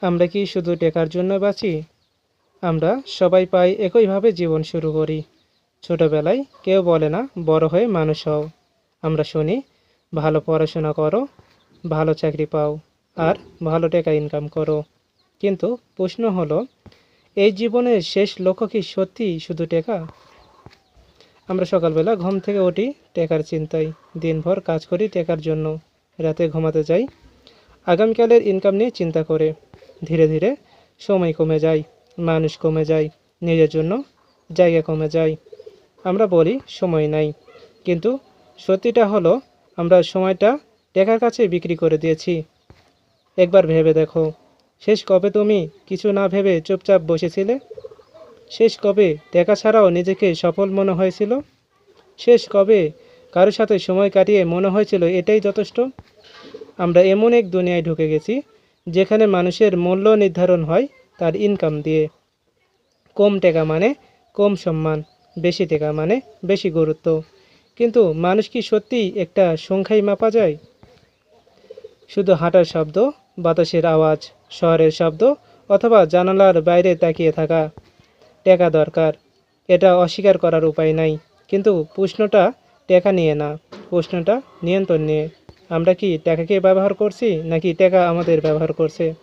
আমরা কি শুধু টাকার জন্য বাঁচি? আমরা সবাই পাই একইভাবে জীবন শুরু করি। ছোটবেলায় কেউ বলে না বড় হয়ে মানুষ হও। আমরা শুনি ভালো পড়াশোনা করো, ভালো চাকরি পাও, আর ভালো টাকা ইনকাম করো। কিন্তু প্রশ্ন হলো, এই জীবনের শেষ লক্ষ্য কি সত্যি শুধু টাকা? আমরা সকালবেলা ঘুম থেকে উঠি টাকার চিন্তায়, দিনভর কাজ করি টাকার জন্য, রাতে ঘুমাতে যাই আগামীকালের ইনকাম নিয়ে চিন্তা করে। ধীরে ধীরে সময় কমে যায়, মানুষ কমে যায়, নিজের জন্য জায়গা কমে যায়। আমরা বলি সময় নাই, কিন্তু সত্যিটা হলো আমরা সময়টা টাকার কাছে বিক্রি করে দিয়েছি। একবার ভেবে দেখো, শেষ কবে তুমি কিছু না ভেবে চুপচাপ বসেছিলে? শেষ কবে টাকা ছাড়াও নিজেকে সফল মনে হয়েছিল? শেষ কবে কারোর সাথে সময় কাটিয়ে মনে হয়েছিল এটাই যথেষ্ট? আমরা এমন এক দুনিয়ায় ঢুকে গেছি যেখানে মানুষের মূল্য নির্ধারণ হয় তার ইনকাম দিয়ে। কম টাকা মানে কম সম্মান, বেশি টাকা মানে বেশি গুরুত্ব। কিন্তু মানুষ কি সত্যিই একটা সংখ্যায় মাপা যায়? শুধু হাঁটার শব্দ, বাতাসের আওয়াজ, শহরের শব্দ, অথবা জানালার বাইরে তাকিয়ে থাকা? টাকা দরকার, এটা অস্বীকার করার উপায় নাই। কিন্তু প্রশ্নটা টাকা নিয়ে না, প্রশ্নটা নিয়ন্ত্রণ নিয়ে। আমরা কি টাকাকে ব্যবহার করছি নাকি টাকা আমাদের ব্যবহার করছে?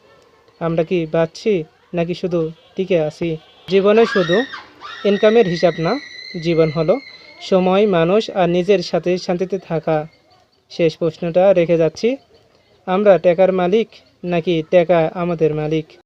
আমরা কি বাঁচছি নাকি শুধু টিকে আছি? জীবনে শুধু ইনকামের হিসাব না, জীবন হলো সময়, মানুষ আর নিজের সাথে শান্তিতে থাকা। শেষ প্রশ্নটা রেখে যাচ্ছি, আমরা টাকার মালিক নাকি টাকা আমাদের মালিক?